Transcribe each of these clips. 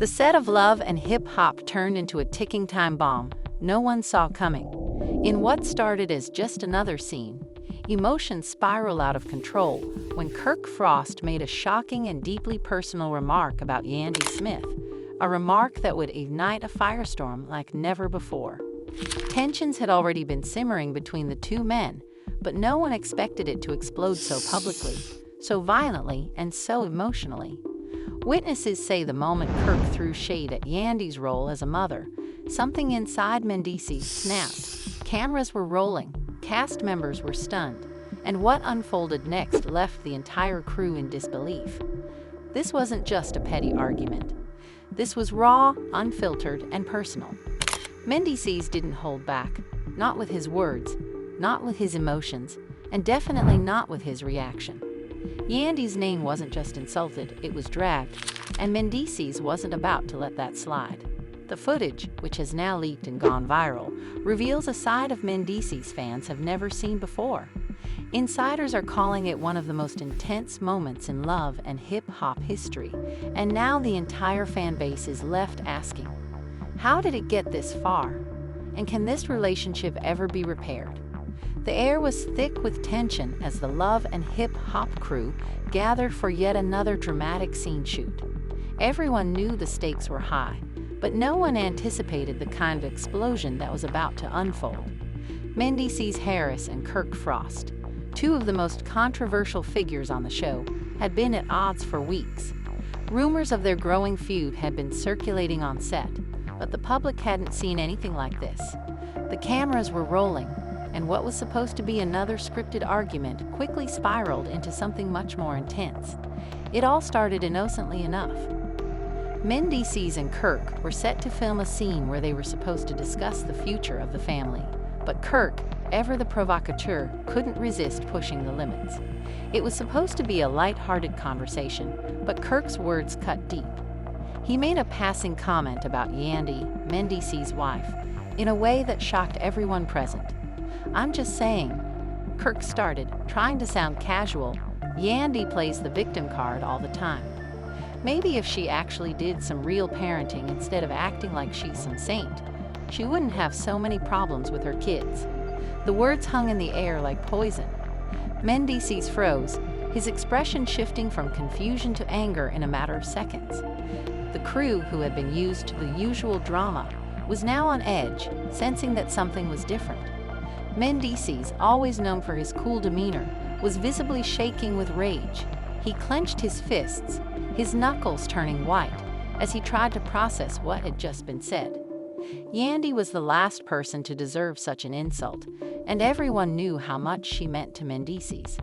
The set of love and hip-hop turned into a ticking time bomb no one saw coming. In what started as just another scene, emotions spiraled out of control when Kirk Frost made a shocking and deeply personal remark about Yandy Smith, a remark that would ignite a firestorm like never before. Tensions had already been simmering between the two men, but no one expected it to explode so publicly, so violently, and so emotionally. Witnesses say the moment Kirk threw shade at Yandy's role as a mother, something inside Mendeecees snapped. Cameras were rolling, cast members were stunned, and what unfolded next left the entire crew in disbelief. This wasn't just a petty argument. This was raw, unfiltered, and personal. Mendeecees didn't hold back, not with his words, not with his emotions, and definitely not with his reaction. Yandy's name wasn't just insulted, it was dragged, and Mendeecees wasn't about to let that slide. The footage, which has now leaked and gone viral, reveals a side of Mendeecees fans have never seen before. Insiders are calling it one of the most intense moments in love and hip-hop history, and now the entire fan base is left asking, how did it get this far? And can this relationship ever be repaired? The air was thick with tension as the Love and Hip Hop crew gathered for yet another dramatic scene shoot. Everyone knew the stakes were high, but no one anticipated the kind of explosion that was about to unfold. Mendeecees Harris and Kirk Frost, two of the most controversial figures on the show, had been at odds for weeks. Rumors of their growing feud had been circulating on set, but the public hadn't seen anything like this. The cameras were rolling, and what was supposed to be another scripted argument quickly spiraled into something much more intense. It all started innocently enough. Mendeecees and Kirk were set to film a scene where they were supposed to discuss the future of the family, but Kirk, ever the provocateur, couldn't resist pushing the limits. It was supposed to be a light-hearted conversation, but Kirk's words cut deep. He made a passing comment about Yandy, Mendeecees' wife, in a way that shocked everyone present. "I'm just saying," Kirk started, trying to sound casual. "Yandy plays the victim card all the time. Maybe if she actually did some real parenting instead of acting like she's some saint, she wouldn't have so many problems with her kids." The words hung in the air like poison. Mendeecees froze, his expression shifting from confusion to anger in a matter of seconds. The crew, who had been used to the usual drama, was now on edge, sensing that something was different. Mendeecees, always known for his cool demeanor, was visibly shaking with rage. He clenched his fists, his knuckles turning white, as he tried to process what had just been said. Yandy was the last person to deserve such an insult, and everyone knew how much she meant to Mendeecees.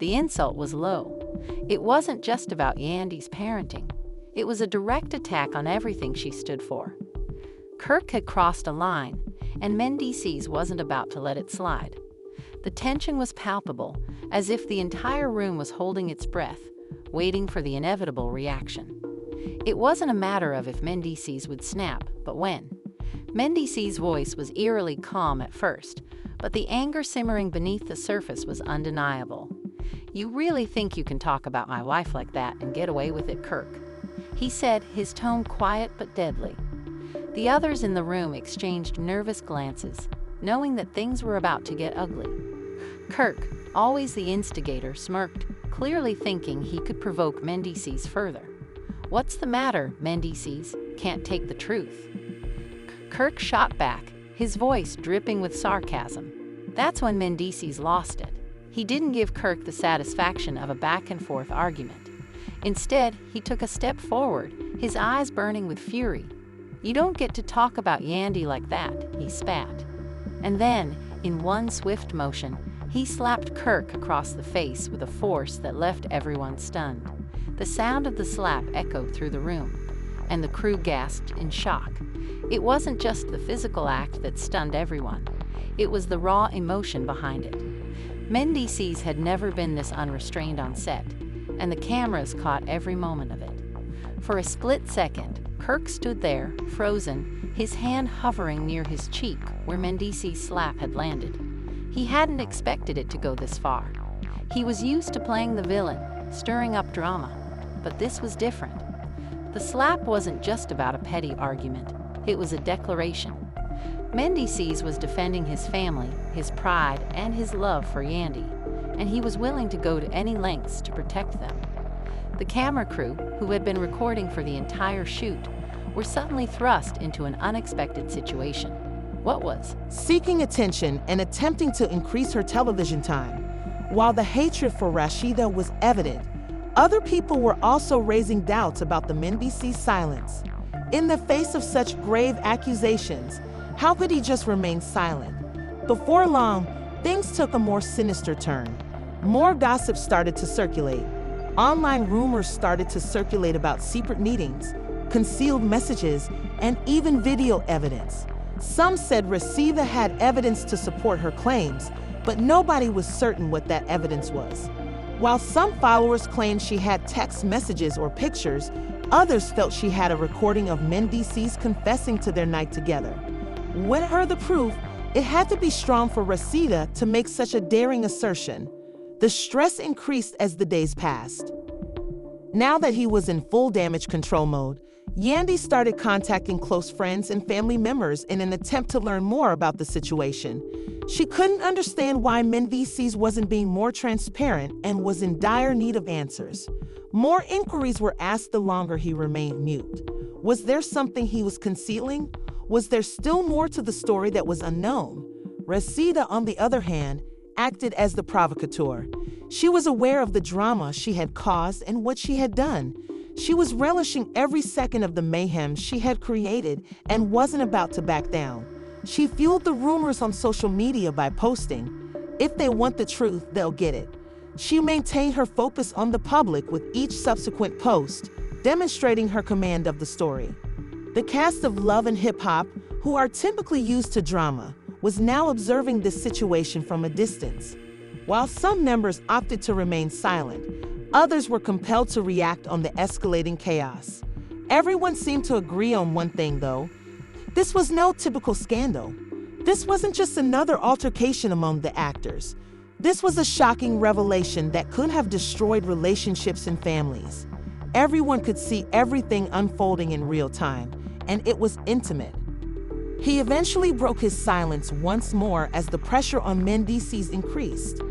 The insult was low. It wasn't just about Yandy's parenting. It was a direct attack on everything she stood for. Kirk had crossed a line, and Mendeecees wasn't about to let it slide. The tension was palpable, as if the entire room was holding its breath, waiting for the inevitable reaction. It wasn't a matter of if Mendeecees would snap, but when. Mendeecees' voice was eerily calm at first, but the anger simmering beneath the surface was undeniable. "You really think you can talk about my wife like that and get away with it, Kirk?" he said, his tone quiet but deadly. The others in the room exchanged nervous glances, knowing that things were about to get ugly. Kirk, always the instigator, smirked, clearly thinking he could provoke Mendeecees further. "What's the matter, Mendeecees? Can't take the truth?" Kirk shot back, his voice dripping with sarcasm. That's when Mendeecees lost it. He didn't give Kirk the satisfaction of a back-and-forth argument. Instead, he took a step forward, his eyes burning with fury. "You don't get to talk about Yandy like that," he spat. And then, in one swift motion, he slapped Kirk across the face with a force that left everyone stunned. The sound of the slap echoed through the room, and the crew gasped in shock. It wasn't just the physical act that stunned everyone. It was the raw emotion behind it. Mendeecees had never been this unrestrained on set, and the cameras caught every moment of it. For a split second, Kirk stood there, frozen, his hand hovering near his cheek where Mendeecees' slap had landed. He hadn't expected it to go this far. He was used to playing the villain, stirring up drama, but this was different. The The slap wasn't just about a petty argument, it was a declaration. Mendeecees was defending his family, his pride, and his love for Yandy, and he was willing to go to any lengths to protect them. The camera crew, who had been recording for the entire shoot, were suddenly thrust into an unexpected situation. What was? Seeking attention and attempting to increase her television time. While the hatred for Rashida was evident, other people were also raising doubts about the Mendeecees' silence. In the face of such grave accusations, how could he just remain silent? Before long, things took a more sinister turn. More gossip started to circulate. Online rumors started to circulate about secret meetings, concealed messages, and even video evidence. Some said Rashida had evidence to support her claims, but nobody was certain what that evidence was. While some followers claimed she had text messages or pictures, others felt she had a recording of Mendeecees confessing to their night together. Whatever the proof, it had to be strong for Rashida to make such a daring assertion. The stress increased as the days passed. Now that he was in full damage control mode, Yandy started contacting close friends and family members in an attempt to learn more about the situation. She couldn't understand why Mendeecees wasn't being more transparent and was in dire need of answers. More inquiries were asked the longer he remained mute. Was there something he was concealing? Was there still more to the story that was unknown? Rashida, on the other hand, acted as the provocateur. She was aware of the drama she had caused and what she had done. She was relishing every second of the mayhem she had created and wasn't about to back down. She fueled the rumors on social media by posting, "If they want the truth, they'll get it." She maintained her focus on the public with each subsequent post, demonstrating her command of the story. The cast of Love and Hip Hop, who are typically used to drama, was now observing this situation from a distance. While some members opted to remain silent, others were compelled to react on the escalating chaos. Everyone seemed to agree on one thing, though. This was no typical scandal. This wasn't just another altercation among the actors. This was a shocking revelation that could have destroyed relationships and families. Everyone could see everything unfolding in real time, and it was intimate. He eventually broke his silence once more as the pressure on Mendeecees increased.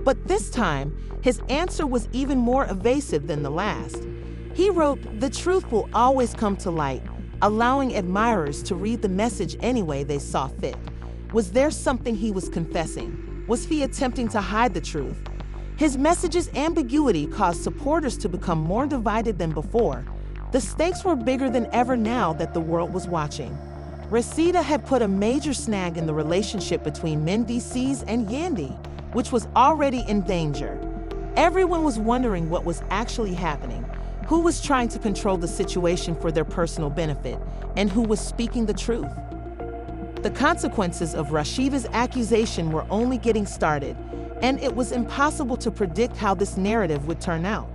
But this time, his answer was even more evasive than the last. He wrote, "The truth will always come to light," allowing admirers to read the message any way they saw fit. Was there something he was confessing? Was he attempting to hide the truth? His message's ambiguity caused supporters to become more divided than before. The stakes were bigger than ever now that the world was watching. Rashida had put a major snag in the relationship between Mendeecees and Yandy, which was already in danger. Everyone was wondering what was actually happening, who was trying to control the situation for their personal benefit, and who was speaking the truth. The consequences of Rashida's accusation were only getting started, and it was impossible to predict how this narrative would turn out.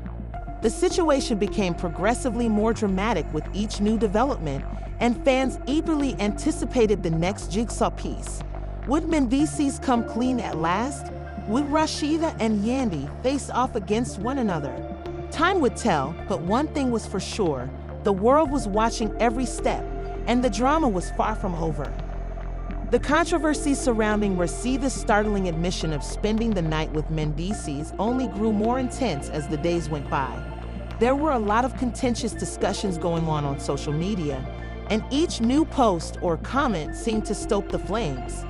The situation became progressively more dramatic with each new development, and fans eagerly anticipated the next jigsaw piece. Would Mendeecees come clean at last? Would Rashida and Yandy face off against one another? Time would tell, but one thing was for sure: the world was watching every step, and the drama was far from over. The controversy surrounding Rashida's startling admission of spending the night with Mendeecees only grew more intense as the days went by. There were a lot of contentious discussions going on social media, and each new post or comment seemed to stoke the flames.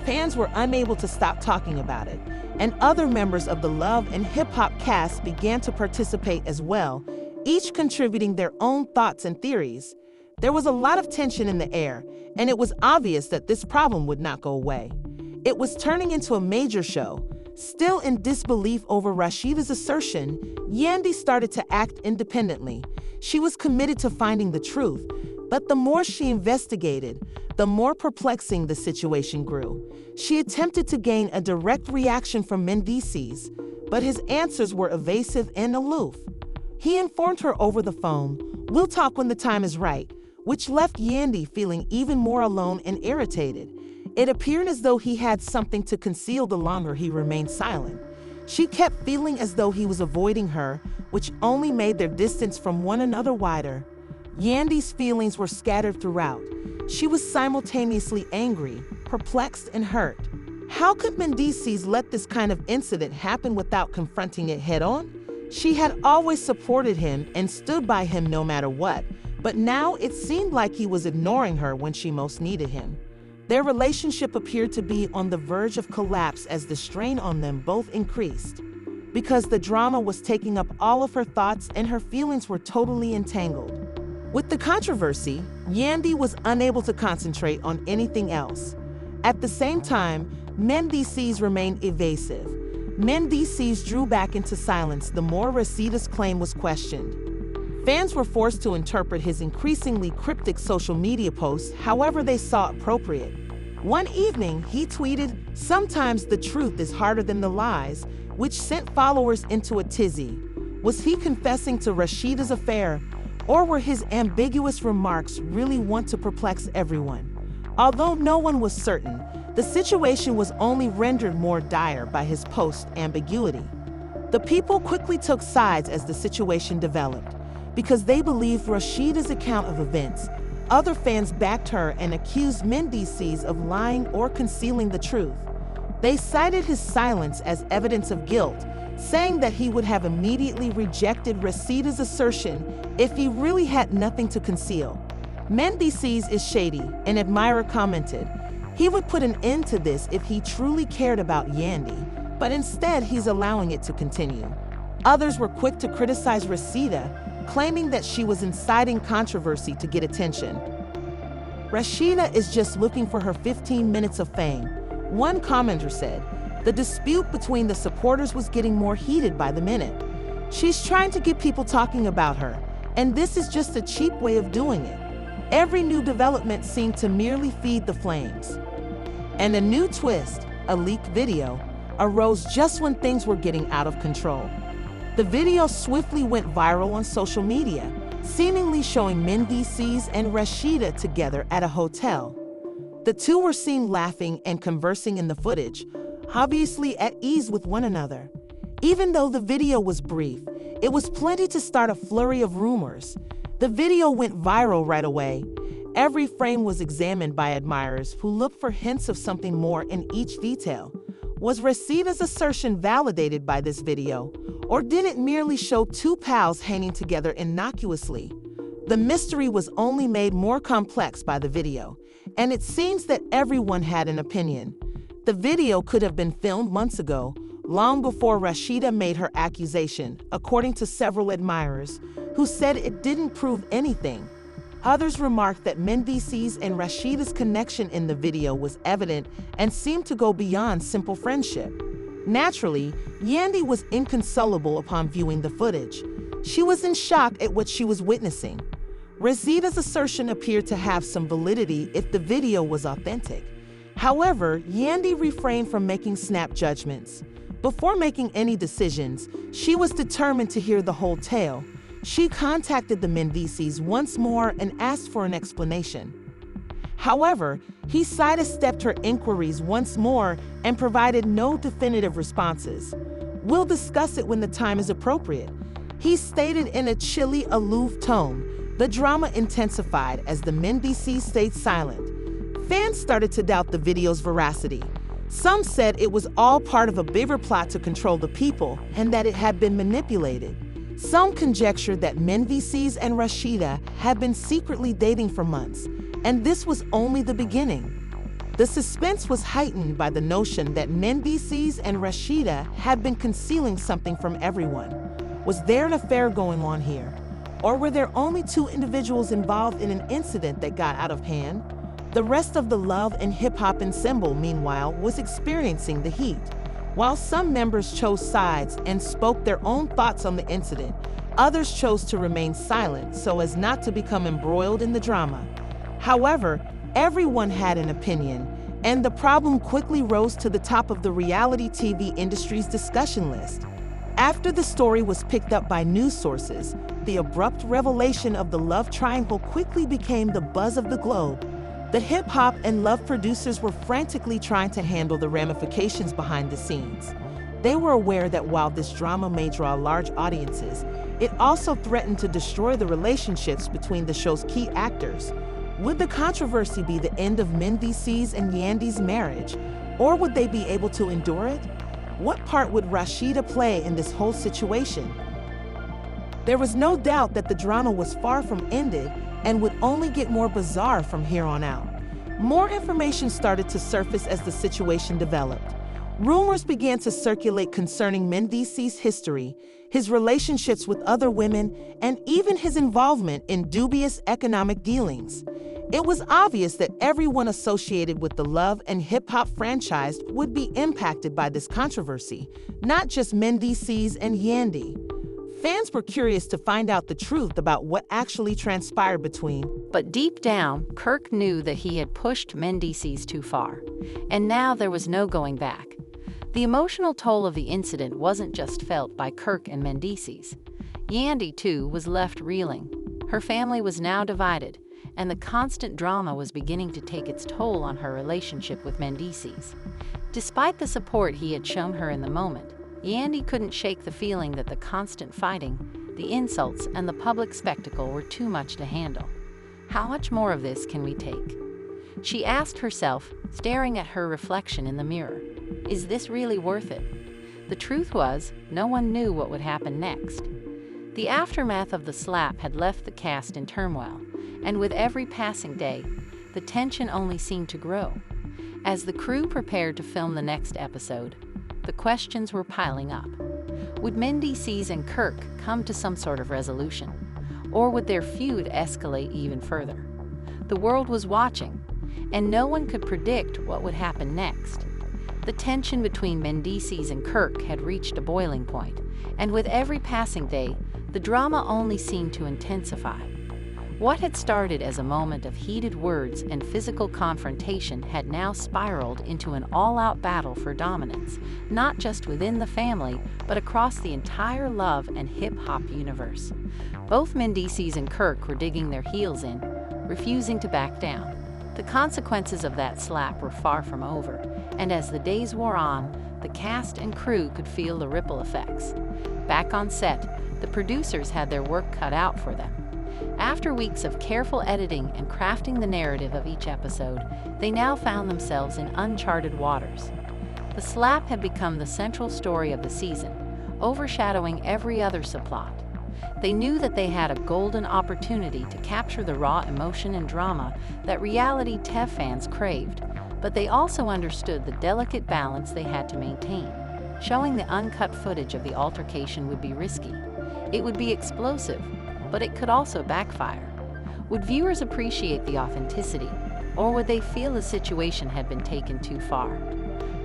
Fans were unable to stop talking about it, and other members of the Love and Hip Hop cast began to participate as well, each contributing their own thoughts and theories. There was a lot of tension in the air, and it was obvious that this problem would not go away. It was turning into a major show. Still in disbelief over Rashida's assertion, Yandy started to act independently. She was committed to finding the truth, but the more she investigated, the more perplexing the situation grew. She attempted to gain a direct reaction from Mendeecees, but his answers were evasive and aloof. He informed her over the phone, "We'll talk when the time is right," which left Yandy feeling even more alone and irritated. It appeared as though he had something to conceal the longer he remained silent. She kept feeling as though he was avoiding her, which only made their distance from one another wider. Yandy's feelings were scattered throughout. She was simultaneously angry, perplexed, and hurt. How could Mendeecees let this kind of incident happen without confronting it head-on? She had always supported him and stood by him no matter what, but now it seemed like he was ignoring her when she most needed him. Their relationship appeared to be on the verge of collapse as the strain on them both increased. Because the drama was taking up all of her thoughts and her feelings were totally entangled. With the controversy, Yandy was unable to concentrate on anything else. At the same time, Mendeecees remained evasive. Mendeecees drew back into silence the more Rashida's claim was questioned. Fans were forced to interpret his increasingly cryptic social media posts however they saw appropriate. One evening, he tweeted, "Sometimes the truth is harder than the lies," which sent followers into a tizzy. Was he confessing to Rashida's affair, or were his ambiguous remarks really want to perplex everyone? Although no one was certain, the situation was only rendered more dire by his post's ambiguity. The people quickly took sides as the situation developed. Because they believed Rashida's account of events, other fans backed her and accused Mendeecees of lying or concealing the truth. They cited his silence as evidence of guilt, saying that he would have immediately rejected Rashida's assertion if he really had nothing to conceal. "Mendeecees is shady," an admirer commented. "He would put an end to this if he truly cared about Yandy, but instead he's allowing it to continue." Others were quick to criticize Rashida, claiming that she was inciting controversy to get attention. "Rashida is just looking for her 15 minutes of fame," one commenter said. The dispute between the supporters was getting more heated by the minute. "She's trying to get people talking about her, and this is just a cheap way of doing it." Every new development seemed to merely feed the flames. And a new twist, a leaked video, arose just when things were getting out of control. The video swiftly went viral on social media, seemingly showing Mendeecees and Rashida together at a hotel. The two were seen laughing and conversing in the footage, obviously at ease with one another. Even though the video was brief, it was plenty to start a flurry of rumors. The video went viral right away. Every frame was examined by admirers who looked for hints of something more in each detail. Was Rashida's assertion validated by this video, or did it merely show two pals hanging together innocuously? The mystery was only made more complex by the video, and it seems that everyone had an opinion. The video could have been filmed months ago, long before Rashida made her accusation, according to several admirers, who said it didn't prove anything. Others remarked that Mendeecees and Rashida's connection in the video was evident and seemed to go beyond simple friendship. Naturally, Yandy was inconsolable upon viewing the footage. She was in shock at what she was witnessing. Rashida's assertion appeared to have some validity if the video was authentic. However, Yandy refrained from making snap judgments. Before making any decisions, she was determined to hear the whole tale. She contacted the Mendeecees once more and asked for an explanation. However, he sidestepped her inquiries once more and provided no definitive responses. "We'll discuss it when the time is appropriate," he stated in a chilly, aloof tone. The drama intensified as the Mendeecees stayed silent. Fans started to doubt the video's veracity. Some said it was all part of a bigger plot to control the people and that it had been manipulated. Some conjectured that Mendeecees and Rashida had been secretly dating for months, and this was only the beginning. The suspense was heightened by the notion that Mendeecees and Rashida had been concealing something from everyone. Was there an affair going on here? Or were there only two individuals involved in an incident that got out of hand? The rest of the love and hip-hop ensemble, meanwhile, was experiencing the heat. While some members chose sides and spoke their own thoughts on the incident, others chose to remain silent so as not to become embroiled in the drama. However, everyone had an opinion, and the problem quickly rose to the top of the reality TV industry's discussion list. After the story was picked up by news sources, the abrupt revelation of the love triangle quickly became the buzz of the globe. The hip-hop and love producers were frantically trying to handle the ramifications behind the scenes. They were aware that while this drama may draw large audiences, it also threatened to destroy the relationships between the show's key actors. Would the controversy be the end of Mendeecees and Yandy's marriage, or would they be able to endure it? What part would Rashida play in this whole situation? There was no doubt that the drama was far from ended and would only get more bizarre from here on out. More information started to surface as the situation developed. Rumors began to circulate concerning Mendeecees' history, his relationships with other women, and even his involvement in dubious economic dealings. It was obvious that everyone associated with the Love and Hip Hop franchise would be impacted by this controversy, not just Mendeecees and Yandy. Fans were curious to find out the truth about what actually transpired between. But deep down, Kirk knew that he had pushed Mendeecees too far, and now there was no going back. The emotional toll of the incident wasn't just felt by Kirk and Mendeecees. Yandy, too, was left reeling. Her family was now divided, and the constant drama was beginning to take its toll on her relationship with Mendeecees. Despite the support he had shown her in the moment, Yandy couldn't shake the feeling that the constant fighting, the insults, and the public spectacle were too much to handle. How much more of this can we take? She asked herself, staring at her reflection in the mirror. Is this really worth it? The truth was, no one knew what would happen next. The aftermath of the slap had left the cast in turmoil, and with every passing day, the tension only seemed to grow. As the crew prepared to film the next episode, the questions were piling up. Would Mendeecees and Kirk come to some sort of resolution? Or would their feud escalate even further? The world was watching, and no one could predict what would happen next. The tension between Mendeecees and Kirk had reached a boiling point, and with every passing day, the drama only seemed to intensify. What had started as a moment of heated words and physical confrontation had now spiraled into an all-out battle for dominance, not just within the family, but across the entire Love and hip-hop universe. Both Mendeecees and Kirk were digging their heels in, refusing to back down. The consequences of that slap were far from over, and as the days wore on, the cast and crew could feel the ripple effects. Back on set, the producers had their work cut out for them. After weeks of careful editing and crafting the narrative of each episode, they now found themselves in uncharted waters. The slap had become the central story of the season, overshadowing every other subplot. They knew that they had a golden opportunity to capture the raw emotion and drama that reality TV fans craved, but they also understood the delicate balance they had to maintain. Showing the uncut footage of the altercation would be risky. It would be explosive, but it could also backfire. Would viewers appreciate the authenticity, or would they feel the situation had been taken too far?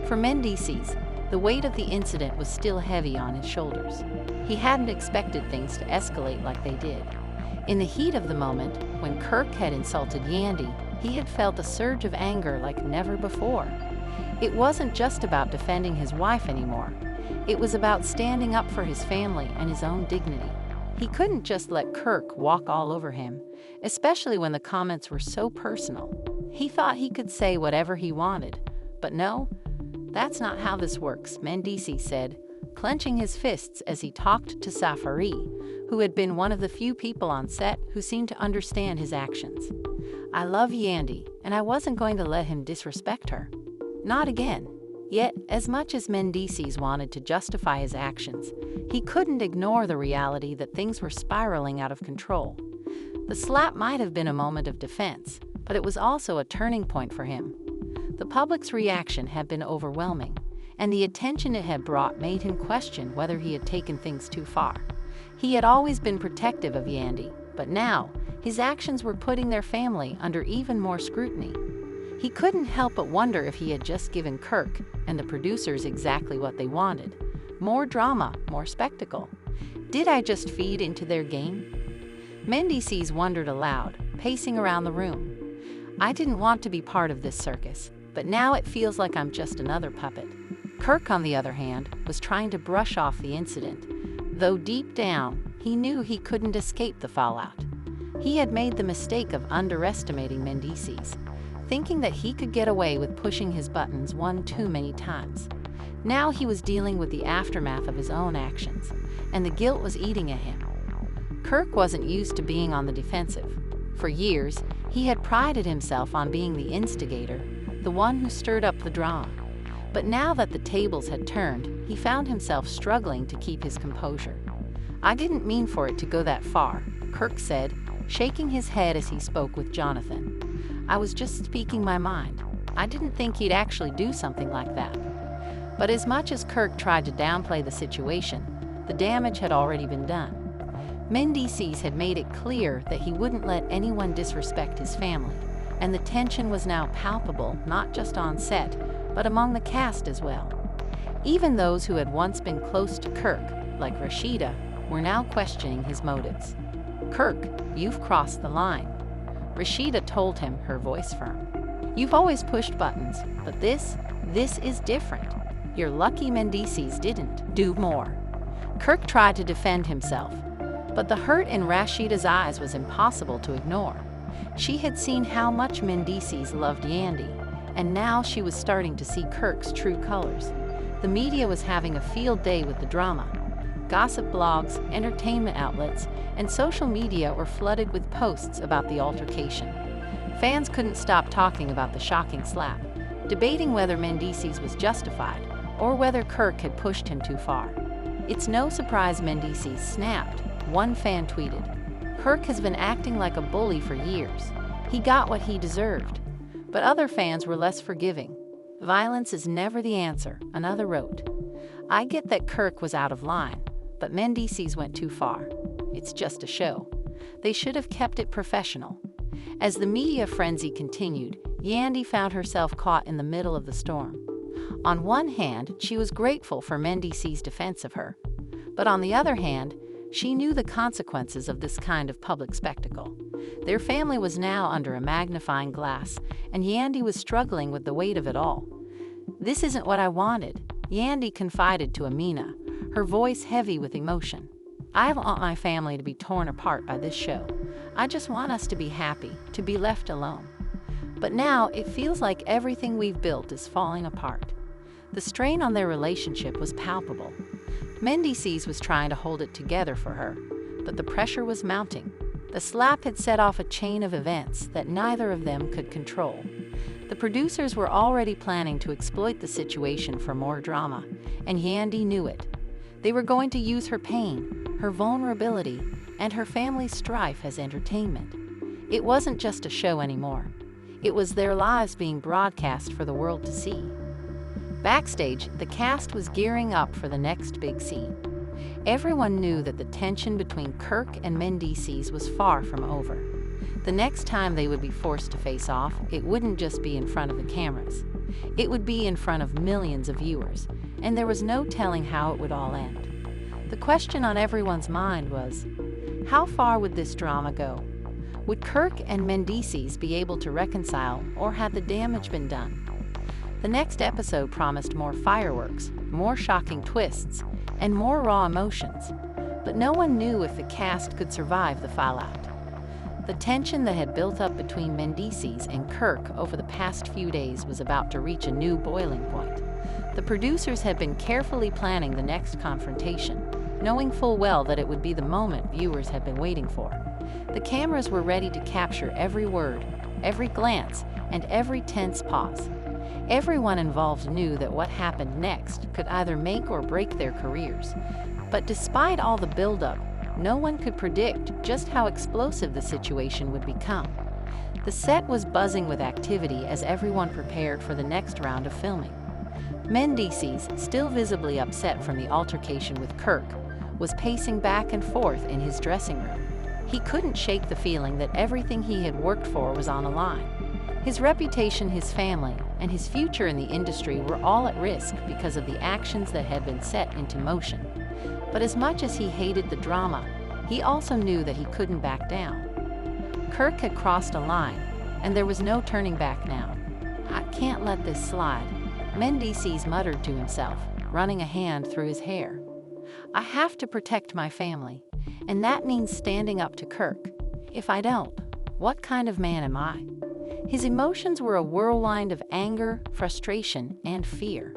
For Mendeecees, the weight of the incident was still heavy on his shoulders. He hadn't expected things to escalate like they did. In the heat of the moment, when Kirk had insulted Yandy, he had felt a surge of anger like never before. It wasn't just about defending his wife anymore. It was about standing up for his family and his own dignity. He couldn't just let Kirk walk all over him, especially when the comments were so personal. He thought he could say whatever he wanted, but no, that's not how this works, Mendeecees said, clenching his fists as he talked to Safari, who had been one of the few people on set who seemed to understand his actions. I love Yandy, and I wasn't going to let him disrespect her. Not again. Yet, as much as Mendeecees wanted to justify his actions, he couldn't ignore the reality that things were spiraling out of control. The slap might have been a moment of defense, but it was also a turning point for him. The public's reaction had been overwhelming, and the attention it had brought made him question whether he had taken things too far. He had always been protective of Yandy, but now, his actions were putting their family under even more scrutiny. He couldn't help but wonder if he had just given Kirk and the producers exactly what they wanted. More drama, more spectacle. Did I just feed into their game? Mendeecees wondered aloud, pacing around the room. I didn't want to be part of this circus, but now it feels like I'm just another puppet. Kirk, on the other hand, was trying to brush off the incident, though deep down, he knew he couldn't escape the fallout. He had made the mistake of underestimating Mendeecees, thinking that he could get away with pushing his buttons one too many times. Now he was dealing with the aftermath of his own actions, and the guilt was eating at him. Kirk wasn't used to being on the defensive. For years, he had prided himself on being the instigator, the one who stirred up the drama. But now that the tables had turned, he found himself struggling to keep his composure. "I didn't mean for it to go that far," Kirk said, shaking his head as he spoke with Jonathan. "I was just speaking my mind. I didn't think he'd actually do something like that." But as much as Kirk tried to downplay the situation, the damage had already been done. Mendeecees had made it clear that he wouldn't let anyone disrespect his family, and the tension was now palpable not just on set, but among the cast as well. Even those who had once been close to Kirk, like Rashida, were now questioning his motives. "Kirk, you've crossed the line." Rashida told him, her voice firm. "You've always pushed buttons, but this is different. You're lucky Mendeecees didn't do more." Kirk tried to defend himself, but the hurt in Rashida's eyes was impossible to ignore. She had seen how much Mendeecees loved Yandy, and now she was starting to see Kirk's true colors. The media was having a field day with the drama. Gossip blogs, entertainment outlets, and social media were flooded with posts about the altercation. Fans couldn't stop talking about the shocking slap, debating whether Mendeecees was justified or whether Kirk had pushed him too far. "It's no surprise Mendeecees snapped," one fan tweeted. "Kirk has been acting like a bully for years. He got what he deserved." But other fans were less forgiving. "Violence is never the answer," another wrote. "I get that Kirk was out of line, but Mendeecees went too far. It's just a show. They should have kept it professional." As the media frenzy continued, Yandy found herself caught in the middle of the storm. On one hand, she was grateful for Mendeecees' defense of her. But on the other hand, she knew the consequences of this kind of public spectacle. Their family was now under a magnifying glass, and Yandy was struggling with the weight of it all. "This isn't what I wanted," Yandy confided to Amina, her voice heavy with emotion. "I don't want my family to be torn apart by this show. I just want us to be happy, to be left alone. But now it feels like everything we've built is falling apart." The strain on their relationship was palpable. Mendeecees was trying to hold it together for her, but the pressure was mounting. The slap had set off a chain of events that neither of them could control. The producers were already planning to exploit the situation for more drama, and Yandy knew it. They were going to use her pain, her vulnerability, and her family's strife as entertainment. It wasn't just a show anymore. It was their lives being broadcast for the world to see. Backstage, the cast was gearing up for the next big scene. Everyone knew that the tension between Kirk and Mendeecees was far from over. The next time they would be forced to face off, it wouldn't just be in front of the cameras. It would be in front of millions of viewers, and there was no telling how it would all end. The question on everyone's mind was, how far would this drama go? Would Kirk and Mendeecees be able to reconcile, or had the damage been done? The next episode promised more fireworks, more shocking twists, and more raw emotions, but no one knew if the cast could survive the fallout. The tension that had built up between Mendeecees and Kirk over the past few days was about to reach a new boiling point. The producers had been carefully planning the next confrontation, knowing full well that it would be the moment viewers had been waiting for. The cameras were ready to capture every word, every glance, and every tense pause. Everyone involved knew that what happened next could either make or break their careers. But despite all the buildup, no one could predict just how explosive the situation would become. The set was buzzing with activity as everyone prepared for the next round of filming. Mendeecees, still visibly upset from the altercation with Kirk, was pacing back and forth in his dressing room. He couldn't shake the feeling that everything he had worked for was on the line. His reputation, his family, and his future in the industry were all at risk because of the actions that had been set into motion. But as much as he hated the drama, he also knew that he couldn't back down. Kirk had crossed a line, and there was no turning back now. "I can't let this slide," Mendeecees muttered to himself, running a hand through his hair. "I have to protect my family, and that means standing up to Kirk. If I don't, what kind of man am I?" His emotions were a whirlwind of anger, frustration, and fear.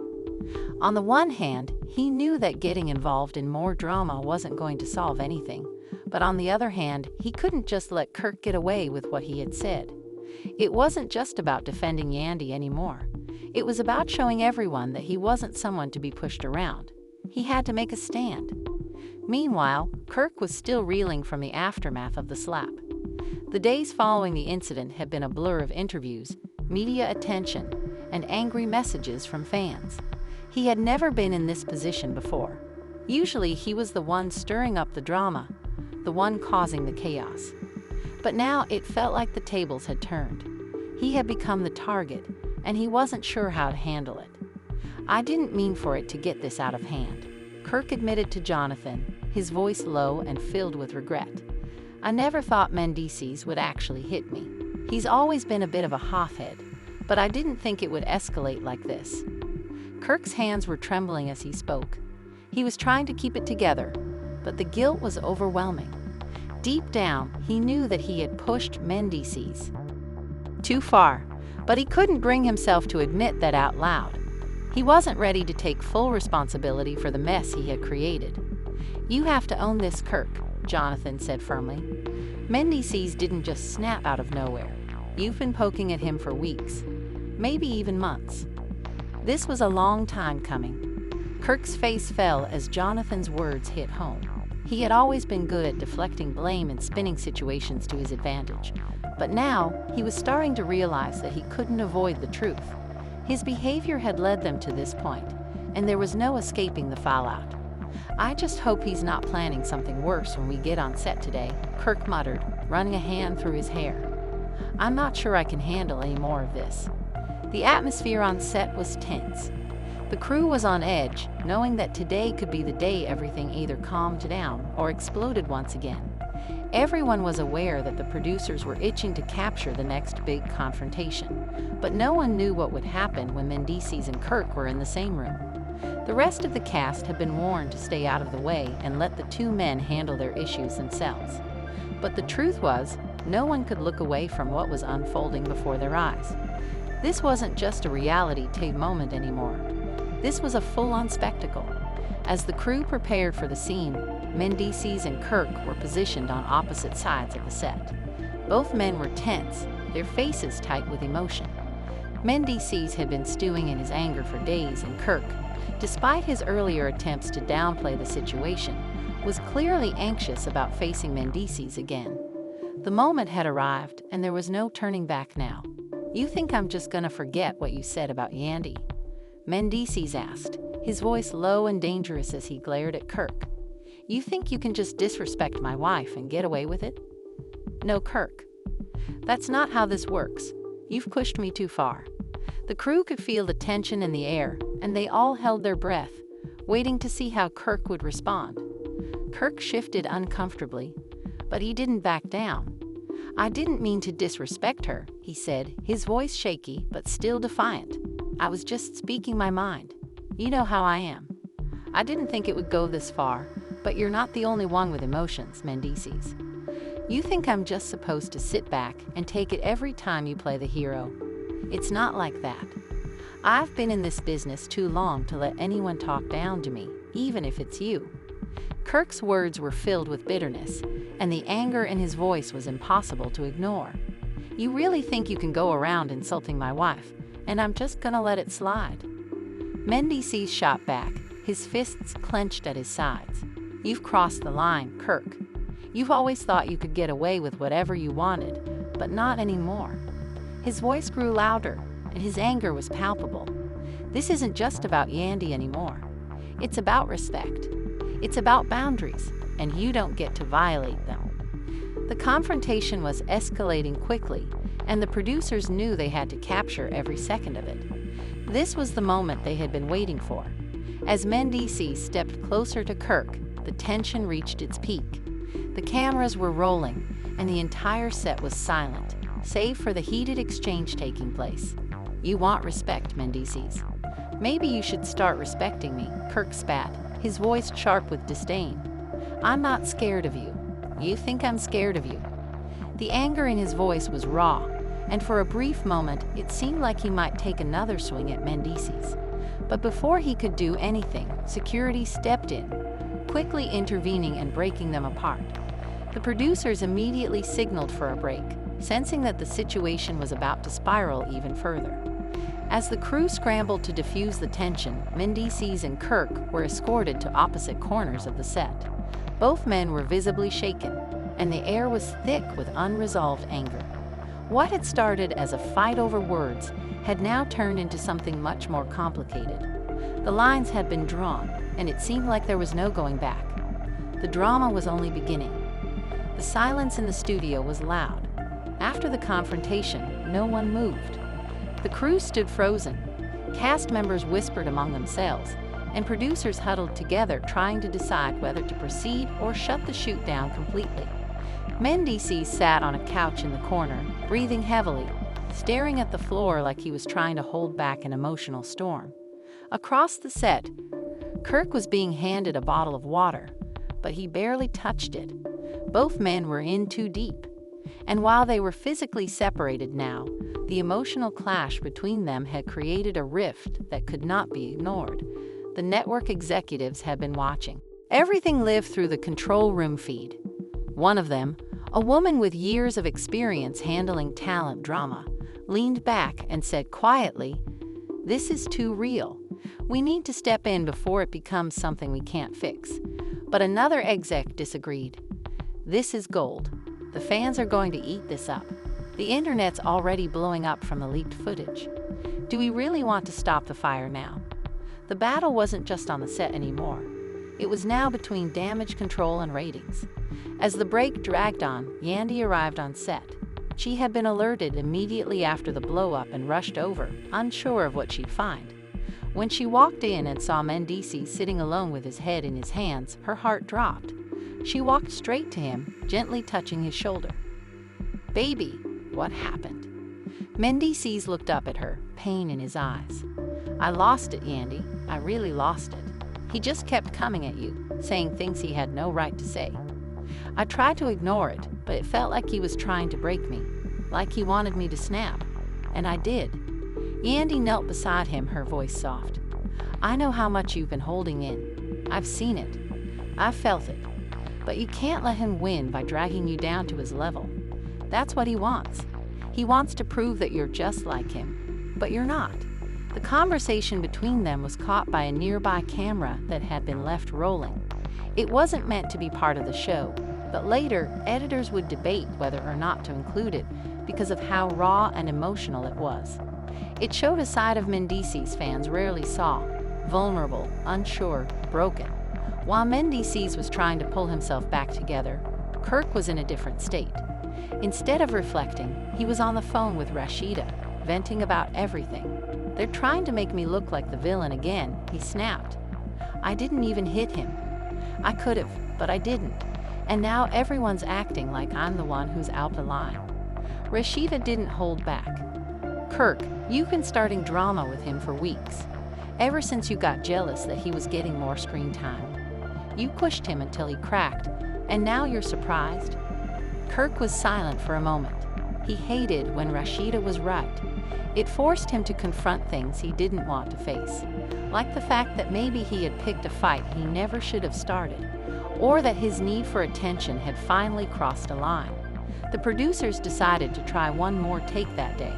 On the one hand, he knew that getting involved in more drama wasn't going to solve anything, but on the other hand, he couldn't just let Kirk get away with what he had said. It wasn't just about defending Yandy anymore. It was about showing everyone that he wasn't someone to be pushed around. He had to make a stand. Meanwhile, Kirk was still reeling from the aftermath of the slap. The days following the incident had been a blur of interviews, media attention, and angry messages from fans. He had never been in this position before. Usually, he was the one stirring up the drama, the one causing the chaos. But now it felt like the tables had turned. He had become the target, and he wasn't sure how to handle it. "I didn't mean for it to get this out of hand," Kirk admitted to Jonathan, his voice low and filled with regret. "I never thought Mendeecees would actually hit me. He's always been a bit of a hothead, but I didn't think it would escalate like this." Kirk's hands were trembling as he spoke. He was trying to keep it together, but the guilt was overwhelming. Deep down, he knew that he had pushed Mendeecees too far, but he couldn't bring himself to admit that out loud. He wasn't ready to take full responsibility for the mess he had created. "You have to own this, Kirk," Jonathan said firmly. "Mendeecees didn't just snap out of nowhere. You've been poking at him for weeks, maybe even months. This was a long time coming." Kirk's face fell as Jonathan's words hit home. He had always been good at deflecting blame and spinning situations to his advantage, but now he was starting to realize that he couldn't avoid the truth. His behavior had led them to this point, and there was no escaping the fallout. "I just hope he's not planning something worse when we get on set today," Kirk muttered, running a hand through his hair. "I'm not sure I can handle any more of this." The atmosphere on set was tense. The crew was on edge, knowing that today could be the day everything either calmed down or exploded once again. Everyone was aware that the producers were itching to capture the next big confrontation, but no one knew what would happen when Mendeecees and Kirk were in the same room. The rest of the cast had been warned to stay out of the way and let the two men handle their issues themselves. But the truth was, no one could look away from what was unfolding before their eyes. This wasn't just a reality TV moment anymore. This was a full-on spectacle. As the crew prepared for the scene, Mendeecees and Kirk were positioned on opposite sides of the set. Both men were tense, their faces tight with emotion. Mendeecees had been stewing in his anger for days, and Kirk, despite his earlier attempts to downplay the situation, was clearly anxious about facing Mendeecees again. The moment had arrived, and there was no turning back now. "You think I'm just gonna forget what you said about Yandy?" Mendeecees asked, his voice low and dangerous as he glared at Kirk. "You think you can just disrespect my wife and get away with it?" "No, Kirk. That's not how this works. You've pushed me too far." The crew could feel the tension in the air, and they all held their breath, waiting to see how Kirk would respond. Kirk shifted uncomfortably, but he didn't back down. "I didn't mean to disrespect her," he said, his voice shaky but still defiant. "I was just speaking my mind. You know how I am. I didn't think it would go this far, but you're not the only one with emotions, Mendeecees. You think I'm just supposed to sit back and take it every time you play the hero. It's not like that. I've been in this business too long to let anyone talk down to me, even if it's you." Kirk's words were filled with bitterness, and the anger in his voice was impossible to ignore. "You really think you can go around insulting my wife, and I'm just gonna let it slide?" Mendeecees shot back, his fists clenched at his sides. "You've crossed the line, Kirk. You've always thought you could get away with whatever you wanted, but not anymore." His voice grew louder, and his anger was palpable. "This isn't just about Yandy anymore. It's about respect. It's about boundaries, and you don't get to violate them." The confrontation was escalating quickly, and the producers knew they had to capture every second of it. This was the moment they had been waiting for. As Mendeecees stepped closer to Kirk, the tension reached its peak. The cameras were rolling, and the entire set was silent, save for the heated exchange taking place. "You want respect, Mendeecees. Maybe you should start respecting me," Kirk spat, his voice sharp with disdain. "I'm not scared of you. You think I'm scared of you." The anger in his voice was raw, and for a brief moment it seemed like he might take another swing at Mendeecees. But before he could do anything, security stepped in, quickly intervening and breaking them apart. The producers immediately signaled for a break, sensing that the situation was about to spiral even further. As the crew scrambled to diffuse the tension, Mendeecees and Kirk were escorted to opposite corners of the set. Both men were visibly shaken, and the air was thick with unresolved anger. What had started as a fight over words had now turned into something much more complicated. The lines had been drawn, and it seemed like there was no going back. The drama was only beginning. The silence in the studio was loud. After the confrontation, no one moved. The crew stood frozen. Cast members whispered among themselves, and producers huddled together trying to decide whether to proceed or shut the shoot down completely. Mendeecees sat on a couch in the corner, breathing heavily, staring at the floor like he was trying to hold back an emotional storm. Across the set, Kirk was being handed a bottle of water, but he barely touched it. Both men were in too deep. And while they were physically separated now, the emotional clash between them had created a rift that could not be ignored. The network executives had been watching. Everything lived through the control room feed. One of them, a woman with years of experience handling talent drama, leaned back and said quietly, "This is too real. We need to step in before it becomes something we can't fix." But another exec disagreed. "This is gold. The fans are going to eat this up. The internet's already blowing up from the leaked footage. Do we really want to stop the fire now?" The battle wasn't just on the set anymore. It was now between damage control and ratings. As the break dragged on, Yandy arrived on set. She had been alerted immediately after the blow-up and rushed over, unsure of what she'd find. When she walked in and saw Mendeecees sitting alone with his head in his hands, her heart dropped. She walked straight to him, gently touching his shoulder. "Baby, what happened?" Mendeecees looked up at her, pain in his eyes. "I lost it, Yandy. I really lost it. He just kept coming at you, saying things he had no right to say. I tried to ignore it, but it felt like he was trying to break me, like he wanted me to snap. And I did." Yandy knelt beside him, her voice soft. "I know how much you've been holding in. I've seen it. I've felt it. But you can't let him win by dragging you down to his level. That's what he wants. He wants to prove that you're just like him, but you're not." The conversation between them was caught by a nearby camera that had been left rolling. It wasn't meant to be part of the show, but later, editors would debate whether or not to include it because of how raw and emotional it was. It showed a side of Mendeecees fans rarely saw: vulnerable, unsure, broken. While Mendeecees was trying to pull himself back together, Kirk was in a different state. Instead of reflecting, he was on the phone with Rashida, venting about everything. "They're trying to make me look like the villain again," he snapped. "I didn't even hit him. I could have, but I didn't. And now everyone's acting like I'm the one who's out of line." Rashida didn't hold back. "Kirk, you've been starting drama with him for weeks. Ever since you got jealous that he was getting more screen time. You pushed him until he cracked, and now you're surprised?" Kirk was silent for a moment. He hated when Rashida was right. It forced him to confront things he didn't want to face, like the fact that maybe he had picked a fight he never should have started, or that his need for attention had finally crossed a line. The producers decided to try one more take that day.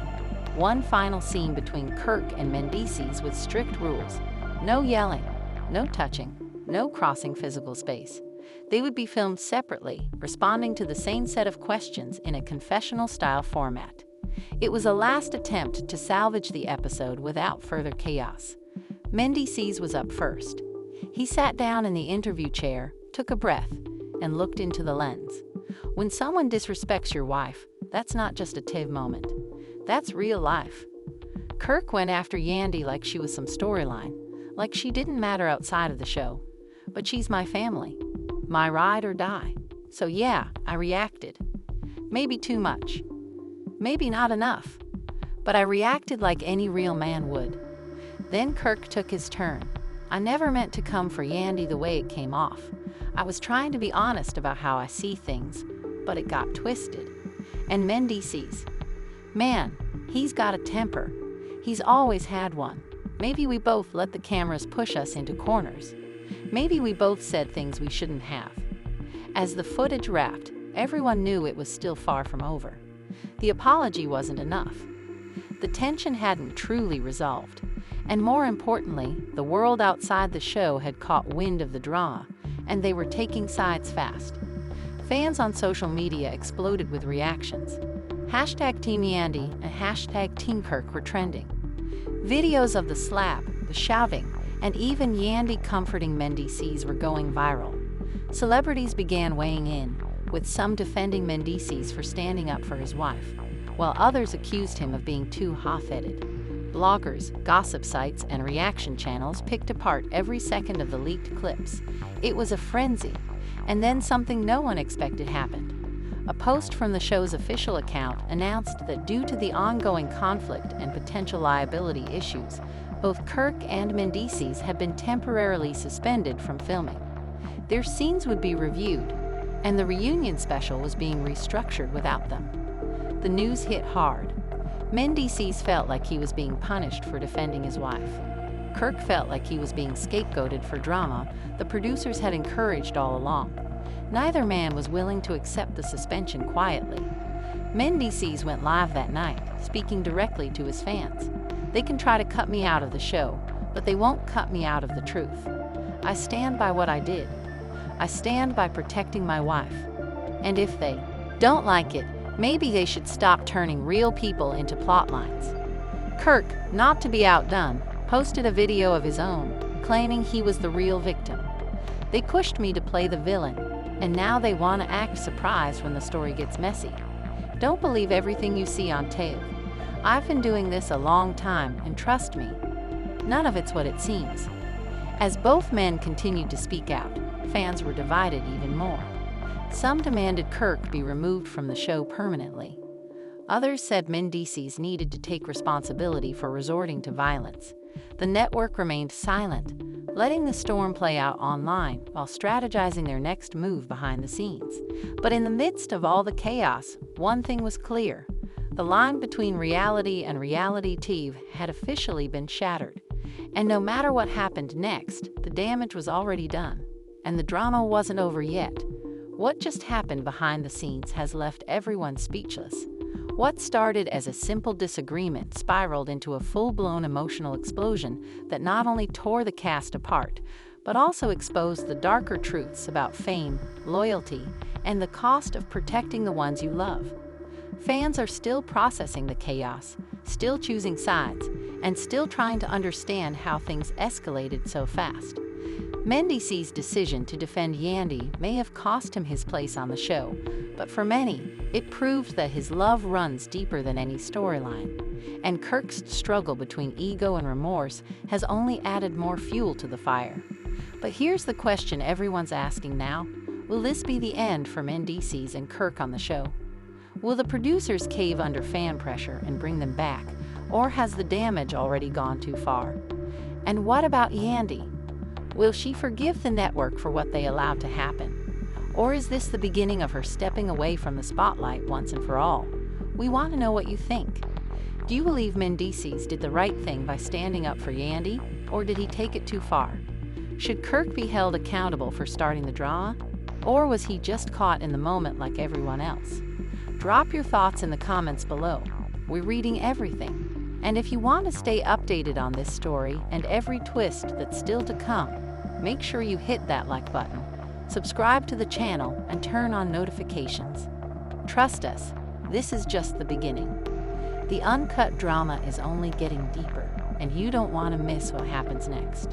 One final scene between Kirk and Mendeecees with strict rules. No yelling, no touching, no crossing physical space. They would be filmed separately, responding to the same set of questions in a confessional-style format. It was a last attempt to salvage the episode without further chaos. Mendeecees was up first. He sat down in the interview chair, took a breath, and looked into the lens. When someone disrespects your wife, that's not just a TIV moment. That's real life. Kirk went after Yandy like she was some storyline, like she didn't matter outside of the show. "But she's my family, my ride or die. So yeah, I reacted. Maybe too much. Maybe not enough. But I reacted like any real man would." Then Kirk took his turn. "I never meant to come for Yandy the way it came off. I was trying to be honest about how I see things, but it got twisted." And Mendeecees, "Man, he's got a temper. He's always had one. Maybe we both let the cameras push us into corners. Maybe we both said things we shouldn't have. As the footage wrapped, everyone knew it was still far from over. The apology wasn't enough. The tension hadn't truly resolved. And more importantly, the world outside the show had caught wind of the drama, and they were taking sides fast. Fans on social media exploded with reactions. Hashtag Team Yandy and hashtag Team Kirk were trending. Videos of the slap, the shouting, and even Yandy comforting Mendeecees were going viral. Celebrities began weighing in, with some defending Mendeecees for standing up for his wife, while others accused him of being too hot-headed. Bloggers, gossip sites, and reaction channels picked apart every second of the leaked clips. It was a frenzy, and then something no one expected happened. A post from the show's official account announced that due to the ongoing conflict and potential liability issues, both Kirk and Mendeecees had been temporarily suspended from filming. Their scenes would be reviewed, and the reunion special was being restructured without them. The news hit hard. Mendeecees felt like he was being punished for defending his wife. Kirk felt like he was being scapegoated for drama the producers had encouraged all along. Neither man was willing to accept the suspension quietly. Mendeecees went live that night, speaking directly to his fans. "They can try to cut me out of the show, but they won't cut me out of the truth. I stand by what I did. I stand by protecting my wife. And if they don't like it, maybe they should stop turning real people into plot lines." Kirk, not to be outdone, posted a video of his own, claiming he was the real victim. "They pushed me to play the villain, and now they want to act surprised when the story gets messy. Don't believe everything you see on tape. I've been doing this a long time, and trust me, none of it's what it seems." As both men continued to speak out, fans were divided even more. Some demanded Kirk be removed from the show permanently. Others said Mendeecees needed to take responsibility for resorting to violence. The network remained silent, letting the storm play out online while strategizing their next move behind the scenes. But in the midst of all the chaos, one thing was clear. The line between reality and reality TV had officially been shattered. And no matter what happened next, the damage was already done. And the drama wasn't over yet. What just happened behind the scenes has left everyone speechless. What started as a simple disagreement spiraled into a full-blown emotional explosion that not only tore the cast apart, but also exposed the darker truths about fame, loyalty, and the cost of protecting the ones you love. Fans are still processing the chaos, still choosing sides, and still trying to understand how things escalated so fast. Mendeecees' decision to defend Yandy may have cost him his place on the show, but for many, it proved that his love runs deeper than any storyline. And Kirk's struggle between ego and remorse has only added more fuel to the fire. But here's the question everyone's asking now. Will this be the end for Mendeecees and Kirk on the show? Will the producers cave under fan pressure and bring them back, or has the damage already gone too far? And what about Yandy? Will she forgive the network for what they allowed to happen? Or is this the beginning of her stepping away from the spotlight once and for all? We want to know what you think. Do you believe Mendeecees did the right thing by standing up for Yandy, or did he take it too far? Should Kirk be held accountable for starting the drama, or was he just caught in the moment like everyone else? Drop your thoughts in the comments below. We're reading everything. And if you want to stay updated on this story and every twist that's still to come, make sure you hit that like button, subscribe to the channel, and turn on notifications. Trust us, this is just the beginning. The uncut drama is only getting deeper, and you don't want to miss what happens next.